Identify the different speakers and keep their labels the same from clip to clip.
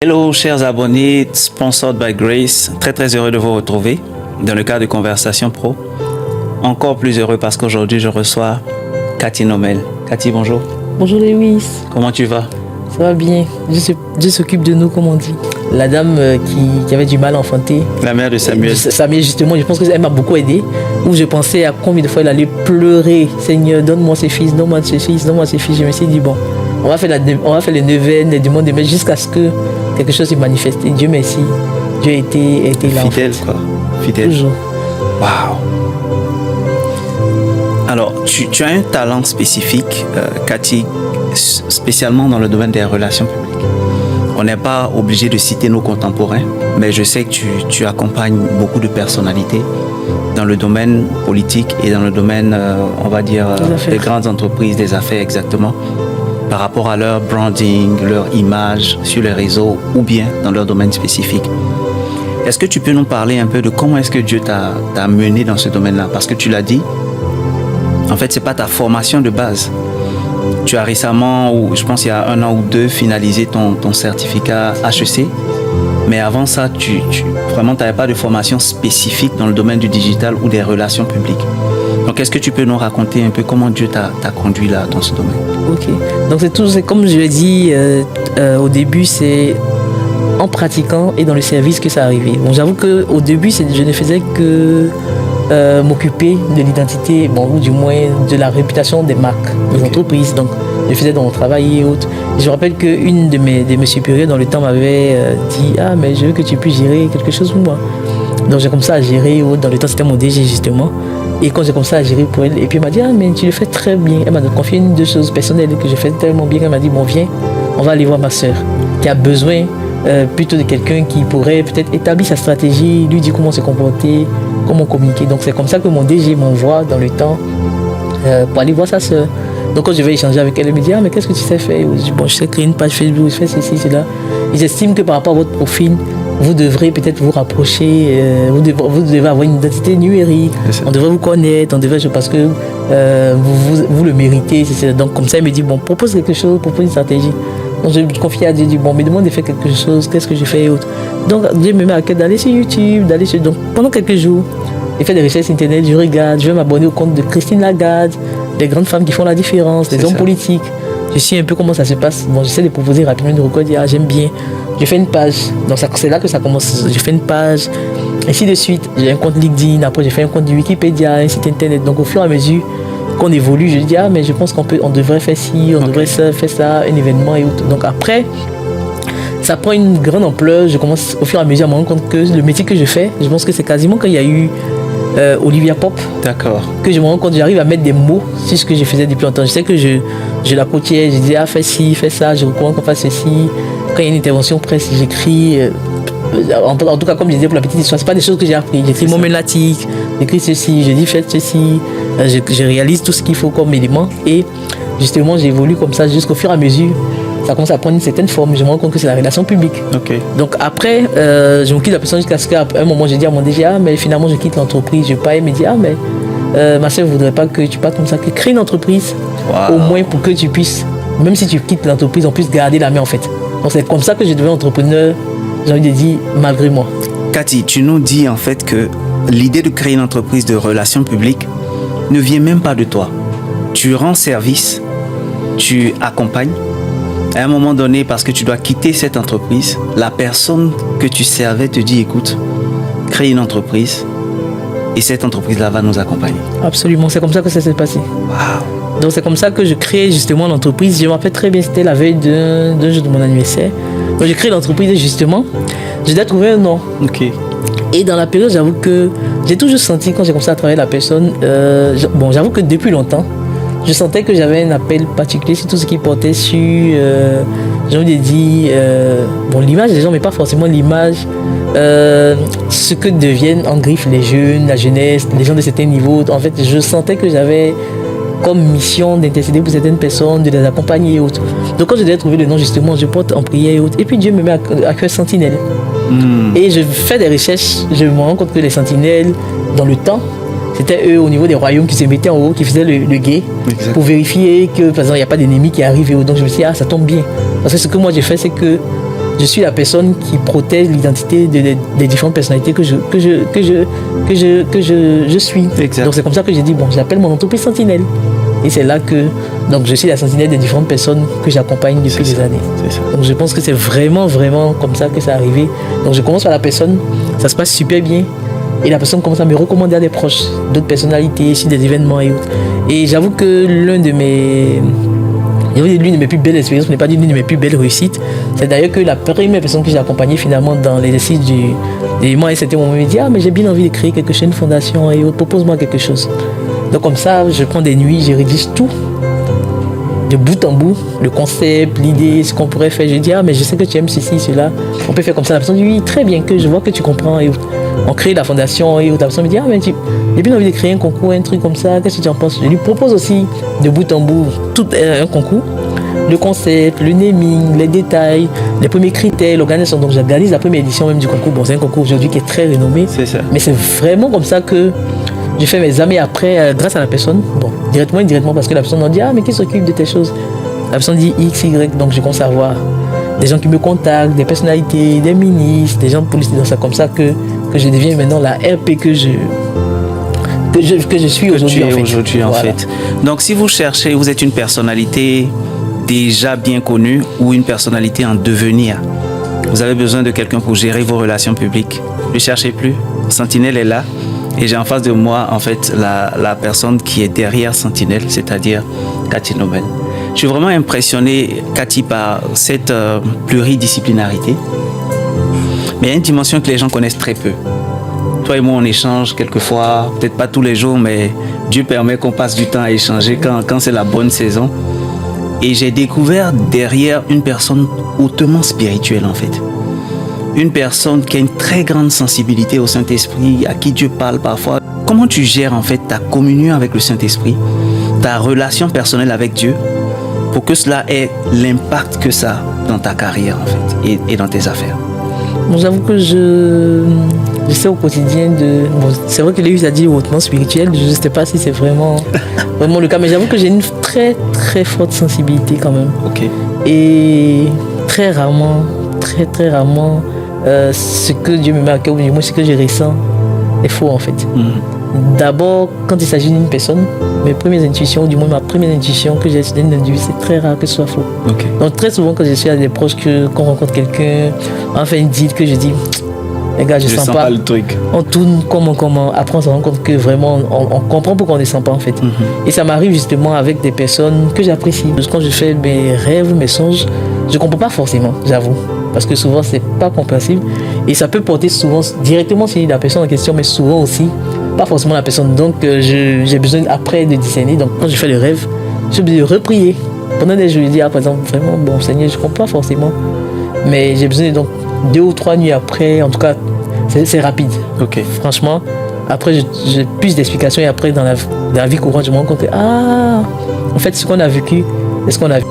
Speaker 1: Hello chers abonnés, sponsored by Grace, très heureux de vous retrouver dans le cadre de Conversation Pro. Encore plus heureux parce qu'aujourd'hui je reçois Cathy Nomel. Cathy, bonjour.
Speaker 2: Bonjour Lewis.
Speaker 1: Comment tu vas?
Speaker 2: Ça va bien, Dieu s'occupe de nous comme on dit. La dame qui avait du mal à enfanter.
Speaker 1: La mère de Samuel.
Speaker 2: Samuel justement, je pense qu'elle m'a beaucoup aidé. Où je pensais à combien de fois elle allait pleurer. Seigneur, donne-moi ses fils, donne-moi ses fils, donne-moi ses fils. Je me suis dit bon, on va faire les neuvaines, les demandes de mai jusqu'à ce que quelque chose se manifeste. Et Dieu merci, Dieu a été là.
Speaker 1: Fidèle quoi, fidèle.
Speaker 2: Toujours.
Speaker 1: Waouh. Alors, tu as un talent spécifique, Cathy, spécialement dans le domaine des relations publiques. On n'est pas obligé de citer nos contemporains, mais je sais que tu accompagnes beaucoup de personnalités dans le domaine politique et dans le domaine, on va dire, des grandes entreprises, des affaires exactement, par rapport à leur branding, leur image sur les réseaux ou bien dans leur domaine spécifique. Est-ce que tu peux nous parler un peu de comment est-ce que Dieu t'a mené dans ce domaine-là? Parce que tu l'as dit, en fait, ce n'est pas ta formation de base. Tu as récemment, ou je pense il y a 1 an ou 2, finalisé ton certificat HEC. Mais avant ça, vraiment, tu n'avais pas de formation spécifique dans le domaine du digital ou des relations publiques. Donc, est-ce que tu peux nous raconter un peu comment Dieu t'a conduit là, dans ce domaine?
Speaker 2: Ok. Donc, c'est comme je l'ai dit au début, c'est en pratiquant et dans le service que ça arrivait. Bon, j'avoue qu'au début, je ne faisais que m'occuper de l'identité, ou du moins de la réputation des marques, des entreprises. Donc, je faisais dans mon travail et autres. Je me rappelle qu'une de mes supérieurs dans le temps m'avait dit « Ah, mais je veux que tu puisses gérer quelque chose pour moi. » Donc, j'ai commencé à gérer et autres. Dans le temps, c'était mon DG justement. Et quand j'ai commencé à gérer pour elle, et puis elle m'a dit « Ah, mais tu le fais très bien. » Elle m'a confié 2 choses personnelles que je fais tellement bien. Elle m'a dit « Bon, viens, on va aller voir ma soeur qui a besoin plutôt de quelqu'un qui pourrait peut-être établir sa stratégie, lui dire comment se comporter, comment communiquer. » Donc c'est comme ça que mon DG m'envoie dans le temps pour aller voir sa soeur. Donc quand je vais échanger avec elle, elle me dit « Ah, mais qu'est-ce que tu sais faire ?» Je dis « Bon, je sais créer une page Facebook, je fais ceci, cela. » Ils estiment que par rapport à votre profil, vous devrez peut-être vous rapprocher, vous devez avoir une identité numérique, on devrait vous connaître, parce que vous le méritez. Donc comme ça, il me dit « Bon, propose quelque chose, propose une stratégie. » Donc je me confie à Dieu, je dis « Bon, me demande de faire quelque chose, qu'est-ce que je fais et autres. » Donc Dieu me met à cœur d'aller sur YouTube, donc pendant quelques jours, je fais des recherches internet, je regarde, je vais m'abonner au compte de Christine Lagarde, des grandes femmes qui font la différence, des hommes politiques. Je sais un peu comment ça se passe. Bon, j'essaie de proposer rapidement une record, dire « Ah, j'aime bien. » Je fais une page. Donc c'est là que ça commence. Je fais une page, ainsi de suite. J'ai un compte LinkedIn, après j'ai fait un compte de Wikipédia, un site internet. Donc au fur et à mesure qu'on évolue, je dis « Ah, mais je pense on devrait faire ci, on devrait faire ça, un événement et autres. » Donc après, ça prend une grande ampleur. Je commence au fur et à mesure à me rendre compte que le métier que je fais, je pense que c'est quasiment quand il y a eu Olivia Pope.
Speaker 1: D'accord. Que
Speaker 2: je me rends compte, j'arrive à mettre des mots sur ce que je faisais depuis longtemps. Je sais que je la coachais, je disais « Ah, fais ci, fais ça, je recommande qu'on fasse ceci. » Quand il y a une intervention presse, j'écris. En tout cas, comme je disais pour la petite histoire, c'est pas des choses que j'ai appris. J'écris mon mélatique, j'écris ceci, je dis faites ceci, je réalise tout ce qu'il faut comme élément. Et justement, j'évolue comme ça jusqu'au fur et à mesure. Ça commence à prendre une certaine forme. Je me rends compte que c'est la relation publique.
Speaker 1: Okay.
Speaker 2: Donc après, je me quitte la personne jusqu'à ce qu'à un moment, je dis à mon DG, ah, mais finalement, je quitte l'entreprise. Je pars et me dit, ah, mais ma soeur ne voudrait pas que tu partes comme ça, que crée une entreprise, au moins pour que tu puisses, même si tu quittes l'entreprise, on puisse garder la main en fait. Donc c'est comme ça que je deviens entrepreneur, j'ai envie de dire, malgré moi.
Speaker 1: Cathy, tu nous dis en fait que l'idée de créer une entreprise de relations publiques ne vient même pas de toi. Tu rends service, tu accompagnes. À un moment donné, parce que tu dois quitter cette entreprise, la personne que tu servais te dit, écoute, crée une entreprise et cette entreprise-là va nous accompagner.
Speaker 2: Absolument, c'est comme ça que ça s'est passé.
Speaker 1: Wow. Donc
Speaker 2: c'est comme ça que je crée justement l'entreprise. Je me rappelle très bien, c'était la veille d'un jour de mon anniversaire. Donc j'ai créé l'entreprise et justement, je dois trouver un nom.
Speaker 1: Okay.
Speaker 2: Et dans la période, j'avoue que j'ai toujours senti, quand j'ai commencé à travailler la personne, j'avoue que depuis longtemps, je sentais que j'avais un appel particulier sur tout ce qui portait sur, j'ai envie de dire, l'image des gens, mais pas forcément l'image, ce que deviennent en griffe les jeunes, la jeunesse, les gens de certains niveaux. En fait, je sentais que j'avais comme mission d'intercéder pour certaines personnes, de les accompagner et autres. Donc quand je devais trouver le nom, justement, je porte en prière et autres. Et puis Dieu me met à cœur Sentinelle. Et je fais des recherches, je me rends compte que les sentinelles, dans le temps, c'était eux au niveau des royaumes qui se mettaient en haut, qui faisaient le guet, pour vérifier que, par exemple, il n'y a pas d'ennemi qui arrive. Et donc je me suis dit, ah, ça tombe bien. Parce que ce que moi j'ai fait, c'est que je suis la personne qui protège l'identité des différentes personnalités que je suis.
Speaker 1: Exact.
Speaker 2: Donc c'est comme ça que j'ai dit, bon, j'appelle mon entreprise Sentinelle. Et c'est là que donc je suis la sentinelle des différentes personnes que j'accompagne depuis des années.
Speaker 1: C'est ça.
Speaker 2: Donc je pense que c'est vraiment comme ça que c'est arrivé. Donc je commence par la personne, ça se passe super bien. Et la personne commence à me recommander à des proches, d'autres personnalités, sur des événements et autres. Et j'avoue que l'une de mes plus belles expériences, ce n'est pas l'une de mes plus belles réussites. C'est d'ailleurs que la première personne que j'ai accompagnée finalement dans l'exercice et moi, à un certain moment, il me dit, ah, mais j'ai bien envie de créer quelque chose, une fondation et autres, propose-moi quelque chose. Donc comme ça, je prends des nuits, je rédige tout, de bout en bout, le concept, l'idée, ce qu'on pourrait faire. Je dis, ah, mais je sais que tu aimes ceci, cela, on peut faire comme ça. La personne dit, oui, très bien, que je vois que tu comprends et autres. On crée la fondation et autres. La personne me dit, ah, mais j'ai bien envie de créer un concours, un truc comme ça, qu'est-ce que tu en penses? Je lui propose aussi, de bout en bout, tout un concours, le concept, le naming, les détails, les premiers critères, l'organisation. Donc j'organise la première édition même du concours. Bon, c'est un concours aujourd'hui qui est très renommé.
Speaker 1: C'est ça.
Speaker 2: Mais c'est vraiment comme ça que j'ai fait mes amis après, grâce à la personne. Bon, directement et indirectement, parce que la personne m'a dit, ah, mais qui s'occupe de tes choses? La personne dit X, Y, donc je commence à voir des gens qui me contactent, des personnalités, des ministres, des gens politiques. Donc c'est comme ça que je deviens maintenant la RP que je suis aujourd'hui.
Speaker 1: En fait. Donc si vous cherchez, vous êtes une personnalité déjà bien connue ou une personnalité en devenir, vous avez besoin de quelqu'un pour gérer vos relations publiques. Ne cherchez plus. Sentinelle est là. Et j'ai en face de moi, en fait, la personne qui est derrière Sentinelle, c'est-à-dire Cathy Nobel. Je suis vraiment impressionné, Cathy, par cette pluridisciplinarité. Mais il y a une dimension que les gens connaissent très peu. Toi et moi, on échange quelquefois, peut-être pas tous les jours, mais Dieu permet qu'on passe du temps à échanger quand c'est la bonne saison. Et j'ai découvert derrière une personne hautement spirituelle, en fait. Une personne qui a une très grande sensibilité au Saint-Esprit, à qui Dieu parle parfois. Comment tu gères en fait ta communion avec le Saint-Esprit, ta relation personnelle avec Dieu, pour que cela ait l'impact que ça a dans ta carrière en fait et dans tes affaires?
Speaker 2: Bon, j'avoue que je sais au quotidien de... Bon, c'est vrai que Léus a dit hautement spirituel, je ne sais pas si c'est vraiment le cas, mais j'avoue que j'ai une très très forte sensibilité quand même.
Speaker 1: Ok.
Speaker 2: Et très rarement, ce que Dieu me met à cœur, ou du moins ce que je ressens, est faux en fait. D'abord, quand il s'agit d'une personne, mes premières intuitions, ou du moins ma première intuition que j'ai d'un individu, c'est très rare que ce soit faux.
Speaker 1: Okay.
Speaker 2: Donc très souvent quand je suis à des proches, qu'on rencontre quelqu'un, on fait une deal que je dis, les gars, je sens pas
Speaker 1: le truc.
Speaker 2: On tourne comment. Après on se rend compte que vraiment, on comprend pourquoi on ne sent pas en fait. Et ça m'arrive justement avec des personnes que j'apprécie. Quand je fais mes rêves, mes songes, je ne comprends pas forcément, j'avoue. Parce que souvent, c'est pas compréhensible. Et ça peut porter souvent directement sur la personne en question, mais souvent aussi, pas forcément la personne. Donc, j'ai besoin après de discerner. Donc, quand je fais le rêve, j'ai besoin de reprier. Pendant des jours, je dis, par exemple, vraiment, bon, Seigneur, je ne comprends pas forcément. Mais j'ai besoin de, donc, 2 ou 3 nuits après, en tout cas, c'est rapide.
Speaker 1: Okay.
Speaker 2: Franchement, après, j'ai plus d'explications. Et après, dans la vie courante, je me rends compte que, en fait, ce qu'on a vécu,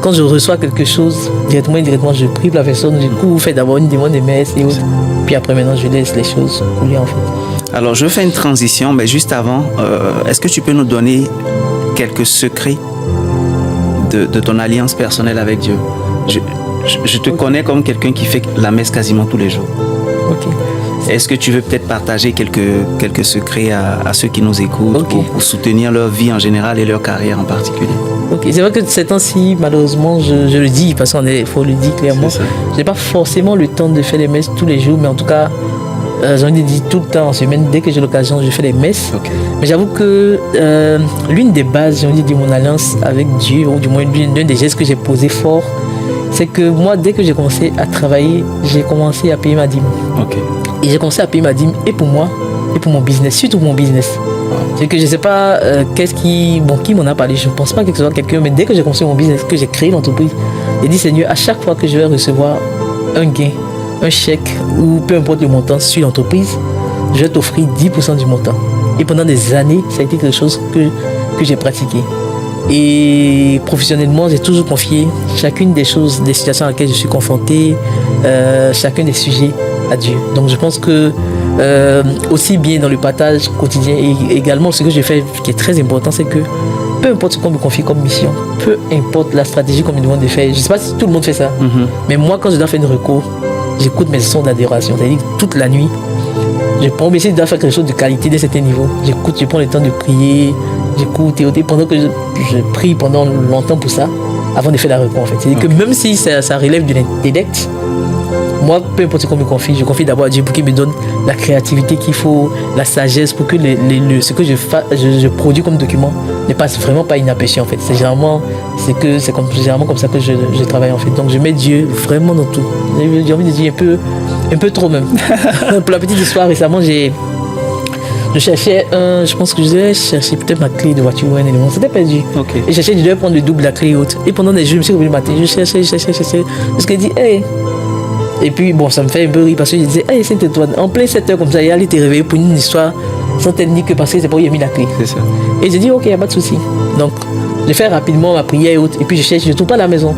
Speaker 2: quand je reçois quelque chose, directement et indirectement, je prie pour la personne. Du coup, je fais d'abord une demande de messe et autres. Puis après, maintenant, je laisse les choses couler en fait.
Speaker 1: Alors, je fais une transition, mais juste avant, est-ce que tu peux nous donner quelques secrets de ton alliance personnelle avec Dieu? Je te connais comme quelqu'un qui fait la messe quasiment tous les jours.
Speaker 2: Ok.
Speaker 1: Est-ce que tu veux peut-être partager quelques secrets à ceux qui nous écoutent pour soutenir leur vie en général et leur carrière en particulier? Ok,
Speaker 2: c'est vrai que ces temps-ci, malheureusement, je le dis parce qu'il faut le dire clairement, je n'ai pas forcément le temps de faire les messes tous les jours, mais en tout cas, j'en ai dit tout le temps en semaine, dès que j'ai l'occasion, je fais les messes. Okay. Mais j'avoue que l'une des bases, j'ai envie de dire, mon alliance avec Dieu, ou du moins l'un des gestes que j'ai posé fort, c'est que moi, dès que j'ai commencé à travailler, j'ai commencé à payer ma dîme.
Speaker 1: Okay.
Speaker 2: Et j'ai commencé à payer ma dîme et pour moi, et pour mon business, surtout pour mon business. C'est que je ne sais pas qui m'en a parlé, je ne pense pas que ce soit quelqu'un, mais dès que j'ai commencé mon business, que j'ai créé l'entreprise, j'ai dit Seigneur, à chaque fois que je vais recevoir un gain, un chèque ou peu importe le montant sur l'entreprise, je vais t'offrir 10% du montant. Et pendant des années, ça a été quelque chose que j'ai pratiqué. Et professionnellement, j'ai toujours confié chacune des choses, des situations à laquelle je suis confronté, chacun des sujets à Dieu. Donc je pense que aussi bien dans le partage quotidien et également ce que je fais qui est très important, c'est que peu importe ce qu'on me confie comme mission, peu importe la stratégie qu'on me demande de faire, je ne sais pas si tout le monde fait ça, mais moi quand je dois faire une recours, j'écoute mes sons d'adoration. C'est-à-dire que toute la nuit, je prends, mais si je dois faire quelque chose de qualité d'un certain niveau, j'écoute, je prends le temps de prier, j'écoute et pendant que je prie pendant longtemps pour ça, avant de faire la réponse en fait. C'est-à-dire que même si ça relève de l'intellect, moi, peu importe ce qu'on me confie, je confie d'abord à Dieu pour qu'il me donne la créativité qu'il faut, la sagesse pour que ce que je produis comme document ne passe vraiment pas inaperçu en fait. C'est généralement comme ça que je travaille en fait. Donc je mets Dieu vraiment dans tout. J'ai envie de dire un peu trop même. Pour la petite histoire, récemment, je cherchais je pense que je devais chercher peut-être ma clé de voiture ou un élément. C'était perdu.
Speaker 1: Okay.
Speaker 2: Et je cherchais, je devais prendre le double, la clé haute. Et pendant des jours, je me suis réveillé le matin, je cherchais. Parce que je dis, hey. Et puis bon, ça me fait un peu rire parce que je disais, hey, c'est toi, en plein 7 heures comme ça, il allait te réveiller pour une histoire sans technique que parce que c'est pas où il a mis la clé.
Speaker 1: C'est ça.
Speaker 2: Et j'ai dit, ok, il n'y a pas de souci. Donc, je fais rapidement ma prière et autres. Et puis je cherche, je ne trouve pas la maison.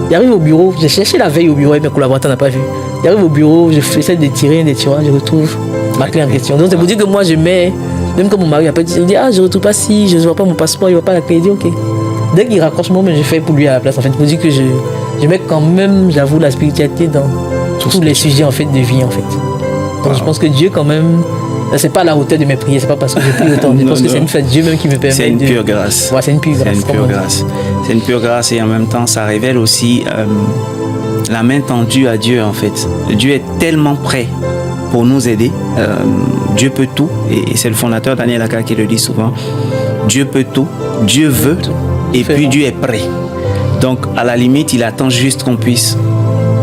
Speaker 2: J'arrive au bureau, j'ai cherché la veille au bureau et mes collaborateurs n'ont pas vu. J'arrive au bureau, j'essaie de tirer un des tiroirs, je retrouve ma clé en question. Donc c'est pour dire que moi je mets, même quand mon mari appelle, il dit, ah, je ne retrouve pas si, je ne vois pas mon passeport, il ne voit pas la clé. Il dit, ok. Dès qu'il raccroche, moi, je fais pour lui à la place. En fait, pour dire que je mets quand même, j'avoue, la spiritualité dans tous les sujets en fait de vie en fait. Donc je pense que Dieu quand même, c'est pas à la hauteur de mes prières, c'est pas parce que je prie autant. Je pense que c'est une fête Dieu même qui me permet.
Speaker 1: C'est une pure grâce.
Speaker 2: Ouais, c'est une pure grâce.
Speaker 1: C'est une pure grâce et en même temps ça révèle aussi la main tendue à Dieu en fait. Dieu est tellement prêt pour nous aider. Dieu peut tout et c'est le fondateur Daniel Aka qui le dit souvent. Dieu peut tout, Dieu veut et puis Dieu est prêt. Donc à la limite il attend juste qu'on puisse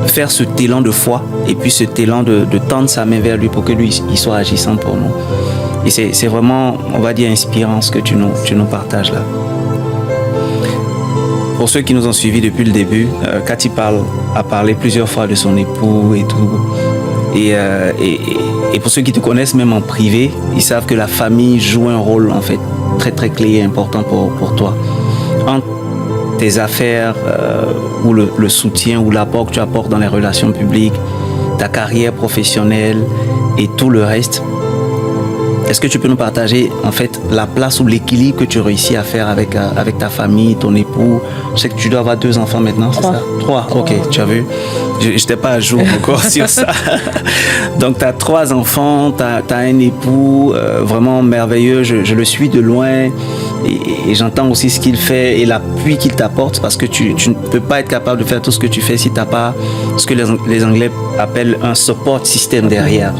Speaker 1: faire ce élan de foi et puis ce élan de tendre sa main vers lui pour que lui il soit agissant pour nous. Et c'est vraiment, on va dire, inspirant ce que tu nous partages là. Pour ceux qui nous ont suivis depuis le début, Cathy a parlé plusieurs fois de son époux et tout. Et pour ceux qui te connaissent même en privé, ils savent que la famille joue un rôle en fait très très clé et important pour toi. Entre tes affaires ou le soutien ou l'apport que tu apportes dans les relations publiques, ta carrière professionnelle et tout le reste, est-ce que tu peux nous partager en fait la place ou l'équilibre que tu réussis à faire avec ta famille, ton époux? Je sais que tu dois avoir 2 enfants maintenant, c'est ça? 3, ok, tu as vu. Je n'étais pas à jour encore sur ça. Donc tu as 3 enfants, tu as un époux vraiment merveilleux, je le suis de loin et j'entends aussi ce qu'il fait et l'appui qu'il t'apporte parce que tu ne peux pas être capable de faire tout ce que tu fais si tu n'as pas ce que les Anglais appellent un support system derrière.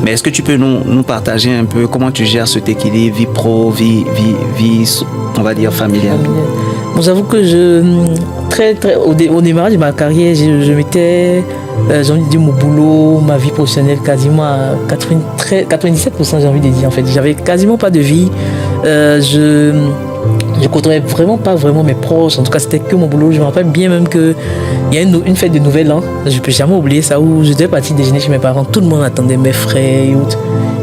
Speaker 1: Mais est-ce que tu peux nous partager un peu comment tu gères cet équilibre, vie pro, vie on va dire familiale?
Speaker 2: Bon, j'avoue que au démarrage de ma carrière, je mettais, j'ai envie de dire, mon boulot, ma vie professionnelle quasiment à 97%, j'ai envie de dire en fait. J'avais quasiment pas de vie. Je côtoyais vraiment pas mes proches. En tout cas, c'était que mon boulot. Je me rappelle bien même qu'il y a une fête de Nouvel An. Je ne peux jamais oublier ça où je devais partir déjeuner chez mes parents. Tout le monde attendait, mes frères et autres.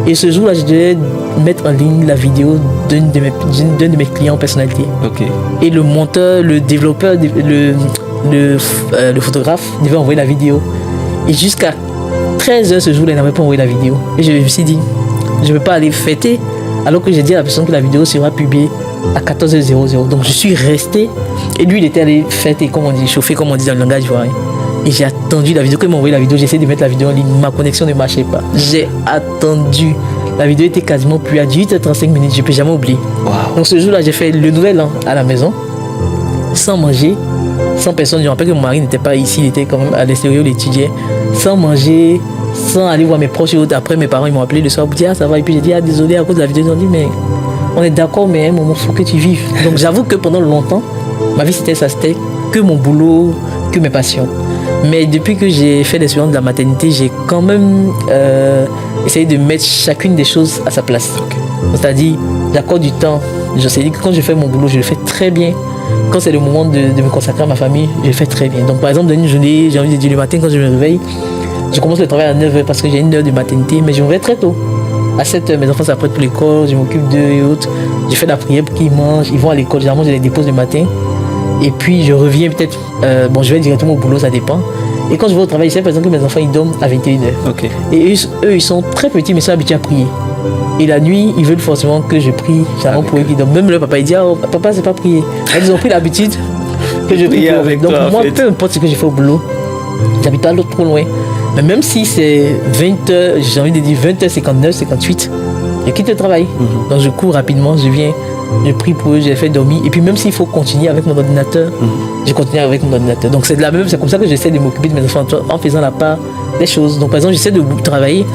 Speaker 2: Et ce jour-là, je devais mettre en ligne la vidéo d'un de mes clients en personnalité.
Speaker 1: Okay.
Speaker 2: Et le monteur, le développeur, le photographe devait envoyer la vidéo. Et jusqu'à 13h ce jour-là, il n'avait pas envoyé la vidéo. Et je me suis dit, je ne peux pas aller fêter alors que j'ai dit à la personne que la vidéo sera publiée à 14h00. Donc je suis resté et lui il était allé fêter, comme on dit, chauffer comme on dit dans le langage ivoirien. Et j'ai attendu la vidéo, quand il m'a envoyé la vidéo, j'ai essayé de mettre la vidéo en ligne, ma connexion ne marchait pas. J'ai attendu. La vidéo était quasiment plus à 18h35 minutes, je ne peux jamais oublier.
Speaker 1: Wow.
Speaker 2: Donc ce jour-là, j'ai fait le Nouvel An à la maison, sans manger, sans personne. Je me rappelle que mon mari n'était pas ici, il était quand même à l'extérieur, il étudiait, sans manger, sans aller voir mes proches et autres. Après, mes parents ils m'ont appelé le soir pour dire ah, ça va. Et puis j'ai dit ah, désolé à cause de la vidéo. Ils ont dit mais on est d'accord, mais à un moment, il faut que tu vives. Donc j'avoue que pendant longtemps, ma vie c'était que mon boulot, que mes passions. Mais depuis que j'ai fait l'expérience de la maternité, j'ai quand même essayé de mettre chacune des choses à sa place. Okay. C'est-à-dire, j'accorde du temps. Je sais que quand je fais mon boulot, je le fais très bien. Quand c'est le moment de me consacrer à ma famille, je le fais très bien. Donc par exemple, dans une journée, j'ai envie de dire le matin quand je me réveille, je commence le travail à 9h parce que j'ai une heure de maternité, mais je me réveille très tôt. À 7h, mes enfants s'apprêtent pour l'école, je m'occupe d'eux et autres. Je fais la prière pour qu'ils mangent, ils vont à l'école, généralement je les dépose le matin. Et puis je reviens peut-être, je vais directement au boulot, ça dépend. Et quand je vais au travail, je sais par exemple que mes enfants ils dorment à 21h.
Speaker 1: Okay.
Speaker 2: Et eux, ils sont très petits, mais ils sont habitués à prier. Et la nuit, ils veulent forcément que je prie, généralement pour eux qui dorment. Même le papa, il dit oh, papa, c'est pas prier. Ils ont pris l'habitude que je prie avec. Donc moi, peu importe ce que je fais au boulot, j'habite pas l'autre trop loin. Mais même si c'est 20h, j'ai envie de dire 20h59, 58, je quitte le travail. Donc je cours rapidement, je viens, je prie pour eux, je les fais dormir. Et puis même s'il faut continuer avec mon ordinateur, je continue avec mon ordinateur. Donc c'est comme ça que j'essaie de m'occuper de mes enfants en faisant la part des choses. Donc par exemple, j'essaie de travailler.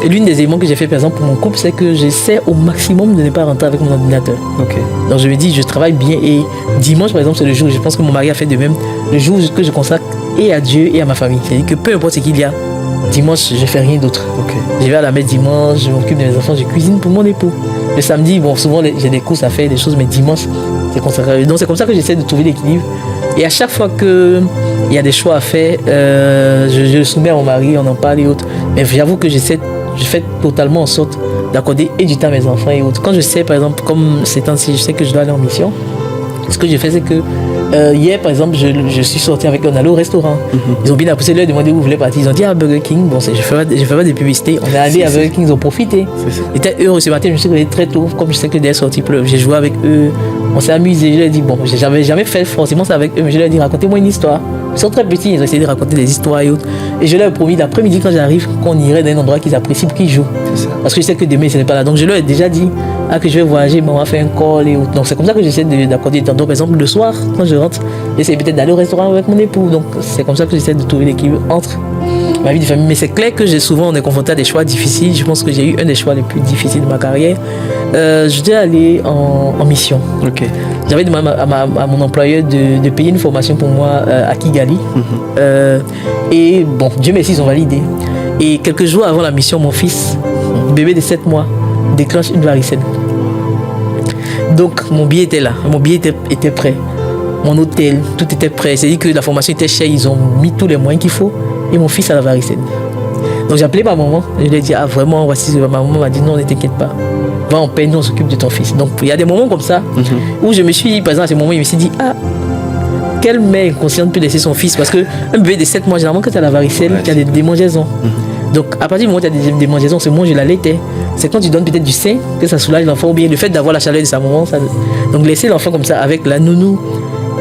Speaker 2: Et l'une des éléments que j'ai fait par exemple pour mon couple, c'est que j'essaie au maximum de ne pas rentrer avec mon ordinateur.
Speaker 1: Ok.
Speaker 2: Donc je me dis, je travaille bien. Et dimanche par exemple, c'est le jour, je pense que mon mari a fait de même, le jour que je consacre et à Dieu et à ma famille. C'est-à-dire que peu importe ce qu'il y a, dimanche, je fais rien d'autre.
Speaker 1: Ok.
Speaker 2: Je vais à la messe dimanche, je m'occupe de mes enfants, je cuisine pour mon époux. Le samedi, bon, souvent j'ai des courses à faire, des choses, mais dimanche, c'est consacré. Donc c'est comme ça que j'essaie de trouver l'équilibre. Et à chaque fois qu'il y a des choix à faire, je le soumets à mon mari, on en parle et autres. Mais j'avoue que je fais totalement en sorte d'accorder et du temps à mes enfants et autres. Quand je sais, par exemple, comme ces temps-ci, je sais que je dois aller en mission, ce que je fais, c'est que hier, par exemple, je suis sorti avec eux, on allait au restaurant. Ils ont bien apprécié, leur demandé où vous voulez partir. Ils ont dit à Burger King. Bon, je fais pas de publicité. On est allé à Burger King, ils ont profité. Ils étaient heureux ce matin, je me suis réveillé très tôt. Comme je sais que dès sortie pleuve, j'ai joué avec eux. On s'est amusé. Je leur ai dit, bon, j'avais jamais fait forcément ça avec eux, mais je leur ai dit, racontez-moi une histoire. Ils sont très petits, ils ont essayé de raconter des histoires et autres. Et je leur ai promis l'après-midi, quand j'arrive, qu'on irait dans un endroit qu'ils apprécient pour qu'ils jouent. Parce que je sais que demain, ce n'est pas là. Donc je leur ai déjà dit que je vais voyager, mais on va faire un call et autres. Donc c'est comme ça que j'essaie d'accorder du temps. Donc par exemple, le soir, quand je rentre, j'essaie peut-être d'aller au restaurant avec mon époux. Donc c'est comme ça que j'essaie de trouver l'équilibre entre ma vie de famille. Mais c'est clair que souvent on est confronté à des choix difficiles. Je pense que j'ai eu un des choix les plus difficiles de ma carrière. Je devais aller en mission.
Speaker 1: Ok.
Speaker 2: J'avais demandé à mon employeur de payer une formation pour moi à Kigali. Et bon, Dieu merci, ils ont validé. Et quelques jours avant la mission, mon fils, bébé de 7 mois, déclenche une varicelle. Donc mon billet était là, mon billet était prêt. Mon hôtel, tout était prêt. C'est-à-dire que la formation était chère, ils ont mis tous les moyens qu'il faut. Et mon fils a la varicelle. Donc j'ai appelé ma maman, je lui ai dit, vraiment, voici, ma maman m'a dit, non, ne t'inquiète pas. Va en paix, nous on s'occupe de ton fils. Donc il y a des moments comme ça où je me suis, par exemple à ce moment, je me suis dit, quelle mère inconsciente peut laisser son fils? Parce qu'un bébé de 7 mois, généralement quand tu as la varicelle, tu as des démangeaisons. Donc à partir du moment où tu as des démangeaisons, c'est moi je l'allaitais. C'est quand tu donnes peut-être du sein que ça soulage l'enfant, ou bien le fait d'avoir la chaleur de sa maman. Donc laisser l'enfant comme ça avec la nounou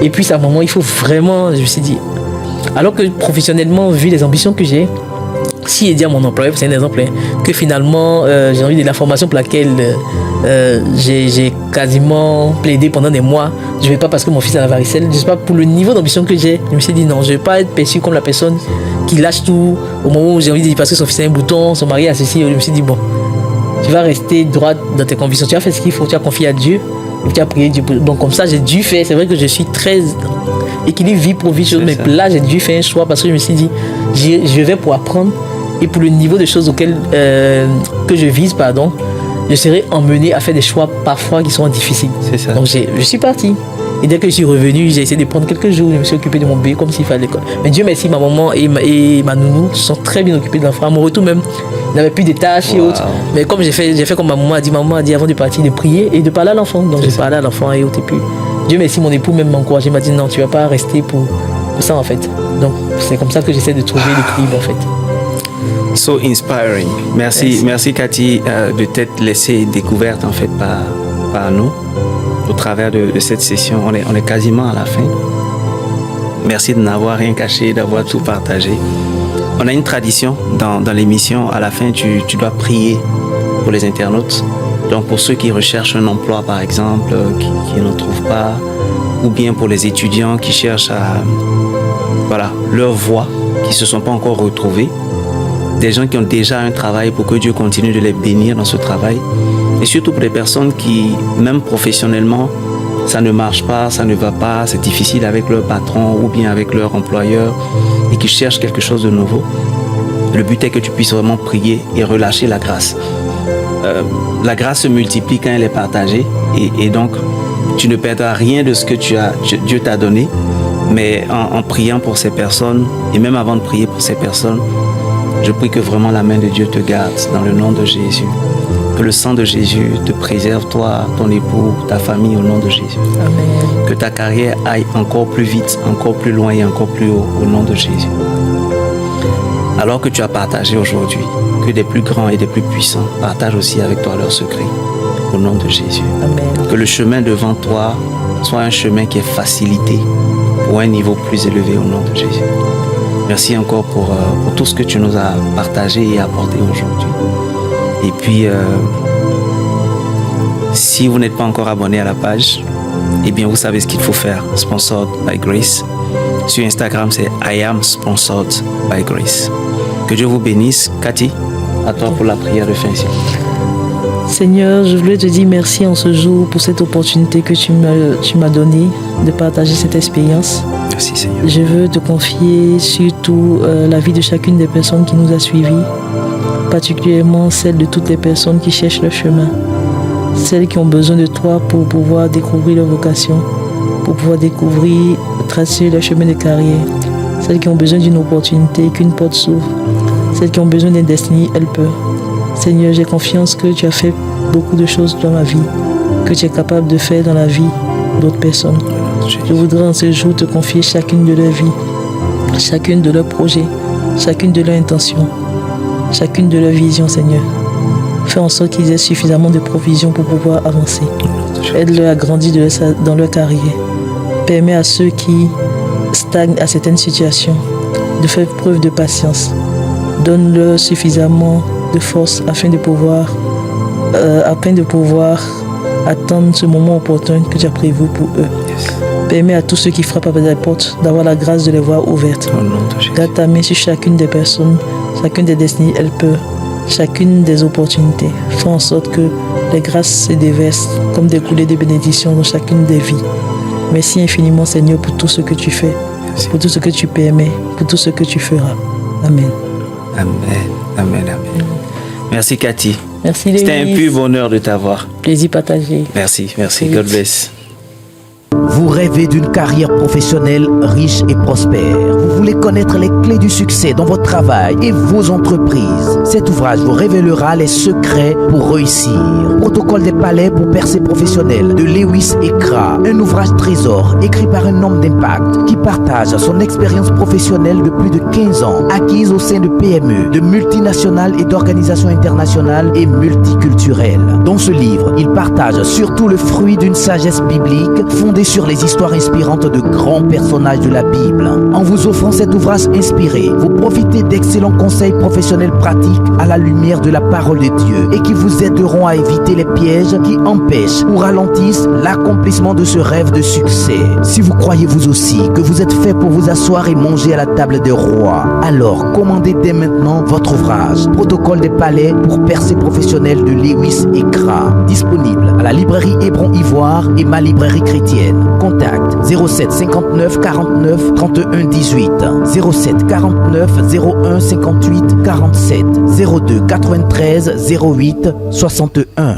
Speaker 2: et puis sa maman, il faut vraiment, je me suis dit, alors que professionnellement, vu les ambitions que j'ai, si j'ai dit à mon employeur, c'est un exemple, que finalement j'ai envie de la formation pour laquelle j'ai quasiment plaidé pendant des mois, je ne vais pas parce que mon fils a la varicelle, je sais pas, pour le niveau d'ambition que j'ai, je me suis dit non, je ne vais pas être perçu comme la personne qui lâche tout au moment où j'ai envie de dire parce que son fils a un bouton, son mari a ceci. Je me suis dit bon, tu vas rester droit dans tes convictions, tu vas faire ce qu'il faut, tu vas confier à Dieu, tu vas prier Dieu. Donc comme ça j'ai dû faire, c'est vrai que je suis très équilibre vie pour vie, mais là j'ai dû faire un choix parce que je me suis dit je vais pour apprendre et pour le niveau de choses auxquelles que je vise, je serai emmené à faire des choix parfois qui sont difficiles.
Speaker 1: C'est ça.
Speaker 2: Donc je suis parti. Et dès que je suis revenu, j'ai essayé de prendre quelques jours, je me suis occupé de mon bébé comme s'il fallait. Mais Dieu merci, ma maman et ma nounou se sont très bien occupés de l'enfant. À mon retour même, il n'avait plus de tâches et autres. Mais comme j'ai fait comme ma maman a dit avant de partir, de prier et de parler à l'enfant. Donc j'ai parlé à l'enfant et autres. Et puis Dieu merci, mon époux même m'a encouragé, m'a dit non, tu ne vas pas rester pour ça en fait. Donc c'est comme ça que j'essaie de trouver l'équilibre en fait.
Speaker 1: So inspiring. Merci Cathy de t'être laissée découverte en fait par nous au travers de cette session. On est quasiment à la fin. Merci de n'avoir rien caché, d'avoir tout partagé. On a une tradition dans l'émission. À la fin, tu dois prier pour les internautes. Donc pour ceux qui recherchent un emploi par exemple, qui n'en trouvent pas, ou bien pour les étudiants qui cherchent leur voie, qui ne se sont pas encore retrouvés. Des gens qui ont déjà un travail pour que Dieu continue de les bénir dans ce travail. Et surtout pour les personnes qui, même professionnellement, ça ne marche pas, ça ne va pas, c'est difficile avec leur patron ou bien avec leur employeur et qui cherchent quelque chose de nouveau. Le but est que tu puisses vraiment prier et relâcher la grâce. La grâce se multiplie quand elle est partagée et donc tu ne perdras rien de ce que Dieu t'a donné, mais en priant pour ces personnes et même avant de prier pour ces personnes, je prie que vraiment la main de Dieu te garde dans le nom de Jésus. Que le sang de Jésus te préserve, toi, ton époux, ta famille, au nom de Jésus.
Speaker 2: Amen.
Speaker 1: Que ta carrière aille encore plus vite, encore plus loin et encore plus haut, au nom de Jésus. Alors que tu as partagé aujourd'hui, que des plus grands et des plus puissants partagent aussi avec toi leurs secrets, au nom de Jésus.
Speaker 2: Amen.
Speaker 1: Que le chemin devant toi soit un chemin qui est facilité pour un niveau plus élevé, au nom de Jésus. Merci encore pour tout ce que tu nous as partagé et apporté aujourd'hui. Et puis, si vous n'êtes pas encore abonné à la page, eh bien, vous savez ce qu'il faut faire. Sponsored by Grace. Sur Instagram, c'est I am sponsored by Grace. Que Dieu vous bénisse. Cathy, à toi pour la prière de fin.
Speaker 2: Seigneur, je voulais te dire merci en ce jour pour cette opportunité que tu m'as donnée de partager cette expérience.
Speaker 1: Merci Seigneur.
Speaker 2: Je veux te confier surtout la vie de chacune des personnes qui nous a suivis, particulièrement celle de toutes les personnes qui cherchent leur chemin, celles qui ont besoin de toi pour pouvoir découvrir leur vocation, pour pouvoir découvrir, tracer leur chemin de carrière, celles qui ont besoin d'une opportunité, qu'une porte s'ouvre, celles qui ont besoin d'un destiny helper. Seigneur, j'ai confiance que tu as fait beaucoup de choses dans ma vie, que tu es capable de faire dans la vie d'autres personnes. Je voudrais en ce jour te confier chacune de leurs vies, chacune de leurs projets, chacune de leurs intentions, chacune de leurs visions, Seigneur. Fais en sorte qu'ils aient suffisamment de provisions pour pouvoir avancer. Aide-les à grandir dans leur carrière. Permets à ceux qui stagnent à certaines situations de faire preuve de patience. Donne-leur suffisamment de force afin de pouvoir attendre ce moment opportun que tu as prévu pour eux. Permets à tous ceux qui frappent à la porte d'avoir la grâce de les voir ouvertes. Garde ta main sur chacune des personnes, chacune des destinées helpers, chacune des opportunités. Fais en sorte que les grâces se déversent comme des coulées de bénédiction dans chacune des vies. Merci infiniment, Seigneur, pour tout ce que tu fais, pour tout ce que tu permets, pour tout ce que tu feras. Amen.
Speaker 1: Amen, amen, amen. Merci Cathy.
Speaker 2: Merci Lévis.
Speaker 1: C'était un pur bonheur de t'avoir.
Speaker 2: Plaisir partagé.
Speaker 1: Merci, merci. God bless.
Speaker 3: Vous rêvez d'une carrière professionnelle riche et prospère. Vous voulez connaître les clés du succès dans votre travail et vos entreprises. Cet ouvrage vous révélera les secrets pour réussir. Protocole des palais pour percée professionnelle de Lewis et Kra. Un ouvrage trésor écrit par un homme d'impact qui partage son expérience professionnelle de plus de 15 ans, acquise au sein de PME, de multinationales et d'organisations internationales et multiculturelles. Dans ce livre, il partage surtout le fruit d'une sagesse biblique fondée sur les histoires inspirantes de grands personnages de la Bible. En vous offrant cet ouvrage inspiré, vous profitez d'excellents conseils professionnels pratiques à la lumière de la parole de Dieu et qui vous aideront à éviter les pièges qui empêchent ou ralentissent l'accomplissement de ce rêve de succès. Si vous croyez vous aussi que vous êtes fait pour vous asseoir et manger à la table des rois, alors commandez dès maintenant votre ouvrage Protocole des palais pour percée professionnelle de Lewis et Kra, disponible à la librairie Hébron Ivoire et ma librairie chrétienne. Contact 07 59 49 31 18, 07 49 01 58 47, 02 93 08 61.